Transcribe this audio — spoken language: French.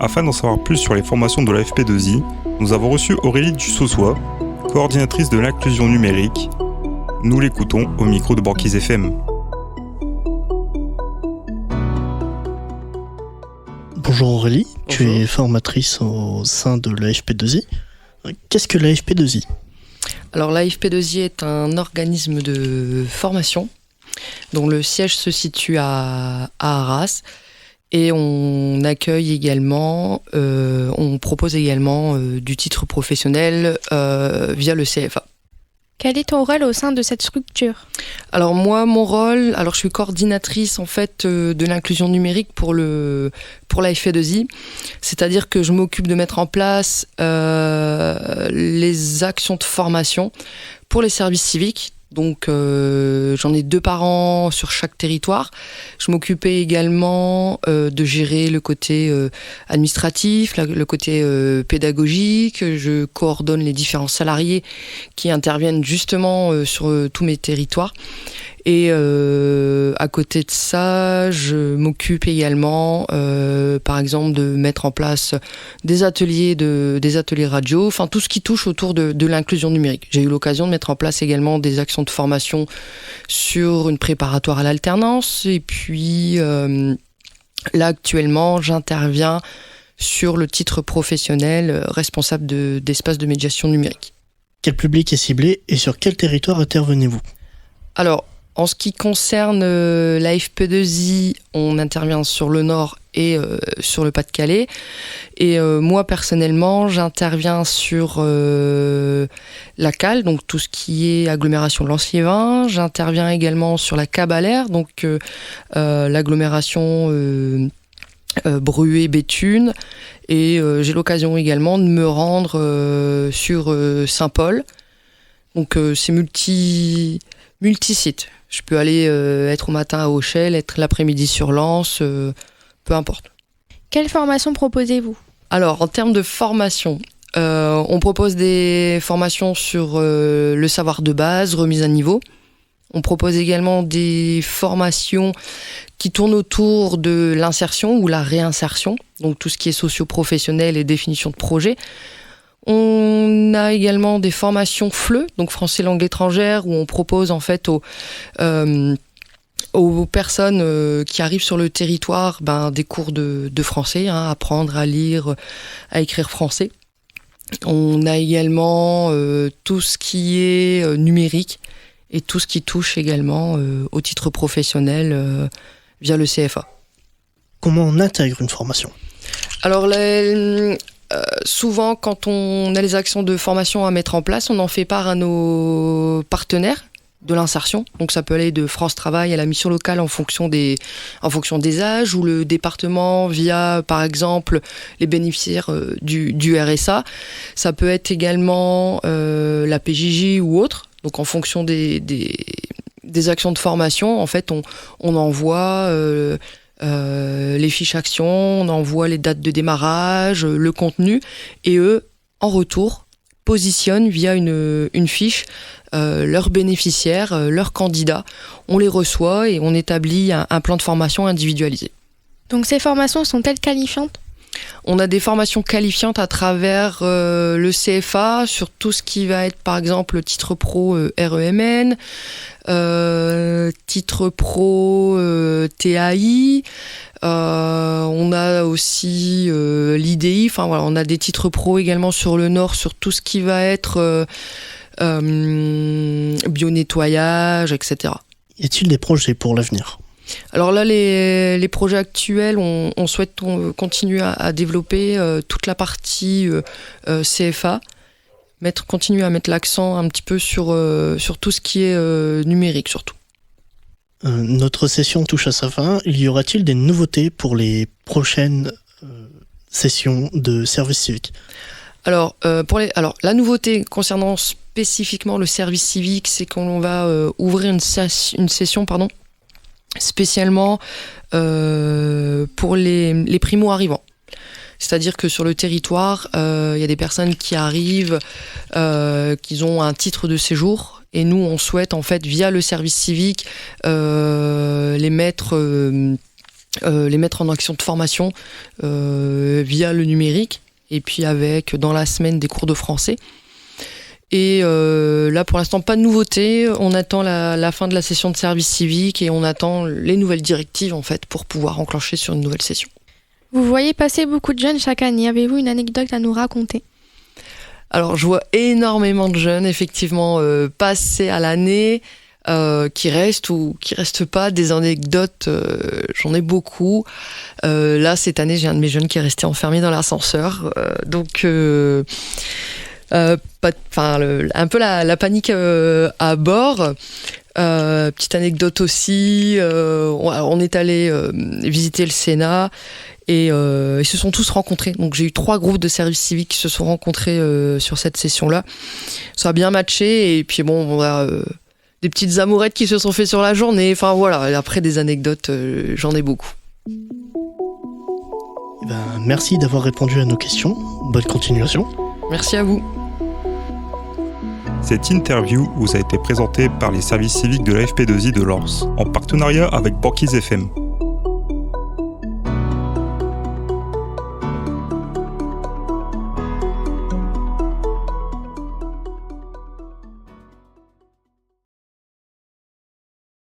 Afin d'en savoir plus sur les formations de l'AFP2I, nous avons reçu Aurélie Dussossois, coordinatrice de l'inclusion numérique. Nous l'écoutons au micro de Banquise FM. Bonjour Aurélie, Bonjour. Tu es formatrice au sein de l'AFP2I. Qu'est-ce que l'AFP2I ? Alors l'AFP2I est un organisme de formation dont le siège se situe à Arras et on accueille également, on propose également du titre professionnel via le CFA. Quel est ton rôle au sein de cette structure ? Alors moi, mon rôle, je suis coordinatrice en fait de l'inclusion numérique pour l'AFP2I, c'est-à-dire que je m'occupe de mettre en place les actions de formation pour les services civiques. Donc j'en ai 2 par an sur chaque territoire. Je m'occupais également de gérer le côté administratif, le côté pédagogique. Je coordonne les différents salariés qui interviennent justement sur tous mes territoires. Et à côté de ça, je m'occupe également, par exemple, de mettre en place des ateliers radio, enfin tout ce qui touche autour de l'inclusion numérique. J'ai eu l'occasion de mettre en place également des actions de formation sur une préparatoire à l'alternance. Et puis là, actuellement, j'interviens sur le titre professionnel responsable d'espace de médiation numérique. Quel public est ciblé et sur quel territoire intervenez-vous ? Alors, en ce qui concerne l'AFP2I, on intervient sur le Nord et sur le Pas-de-Calais. Et moi, personnellement, j'interviens sur la Cale, donc tout ce qui est agglomération de Lens-Liévin. J'interviens également sur la Cabalère, donc l'agglomération Bruay-Béthune. Et j'ai l'occasion également de me rendre sur Saint-Paul. Donc c'est multi-site. Je peux aller être au matin à Auchel, être l'après-midi sur Lens, peu importe. Quelle formation proposez-vous ? Alors, en termes de formation, on propose des formations sur le savoir de base, remise à niveau. On propose également des formations qui tournent autour de l'insertion ou la réinsertion, donc tout ce qui est socio-professionnel et définition de projet. On a également des formations FLE, donc français langue étrangère, où on propose en fait aux personnes qui arrivent sur le territoire des cours de français, apprendre à lire, à écrire français. On a également tout ce qui est numérique et tout ce qui touche également au titre professionnel via le CFA. Comment on intègre une formation ? Alors souvent, quand on a les actions de formation à mettre en place, on en fait part à nos partenaires de l'insertion. Donc ça peut aller de France Travail à la mission locale en fonction des âges, ou le département via, par exemple, les bénéficiaires du RSA. Ça peut être également la PJJ ou autre. Donc en fonction des actions de formation, en fait, on envoie les fiches actions, on envoie les dates de démarrage, le contenu, et eux, en retour, positionnent via une fiche leurs bénéficiaires, leurs candidats. On les reçoit et on établit un plan de formation individualisé. Donc ces formations sont-elles qualifiantes ? On a des formations qualifiantes à travers le CFA sur tout ce qui va être, par exemple, le titre pro REMN, titre pro TAI. On a aussi l'IDI. Enfin voilà, on a des titres pro également sur le Nord sur tout ce qui va être bio-nettoyage, etc. Y a-t-il des projets pour l'avenir ? Alors là, les projets actuels, on souhaite continuer à développer toute la partie CFA, continuer à mettre l'accent un petit peu sur tout ce qui est numérique surtout. Notre session touche à sa fin. Y aura-t-il des nouveautés pour les prochaines sessions de service civique ? Alors la nouveauté concernant spécifiquement le service civique, c'est qu'on va ouvrir une session spécialement pour les primo-arrivants. C'est-à-dire que sur le territoire, y a des personnes qui arrivent, qui ont un titre de séjour, et nous, on souhaite en fait, via le service civique, les mettre les mettre en action de formation via le numérique, et puis avec dans la semaine des cours de français. Et là, pour l'instant, pas de nouveauté. On attend la fin de la session de service civique et on attend les nouvelles directives en fait pour pouvoir enclencher sur une nouvelle session. Vous voyez passer beaucoup de jeunes chaque année. Avez-vous une anecdote à nous raconter? Alors, je vois énormément de jeunes, effectivement, passer à l'année, qui restent ou qui restent pas. Des anecdotes, j'en ai beaucoup. Là, cette année, j'ai un de mes jeunes qui est resté enfermé dans l'ascenseur. Donc, un peu la panique à bord. Petite anecdote aussi, on est allé visiter le Sénat et ils se sont tous rencontrés. Donc j'ai eu 3 groupes de services civiques qui se sont rencontrés sur cette session-là. Ça a bien matché et puis bon, on a des petites amourettes qui se sont fait sur la journée. Enfin voilà, et après des anecdotes, j'en ai beaucoup. Merci d'avoir répondu à nos questions. Bonne continuation. Merci à vous. Cette interview vous a été présentée par les services civiques de l'AFP2I de Lens, en partenariat avec Banquise FM.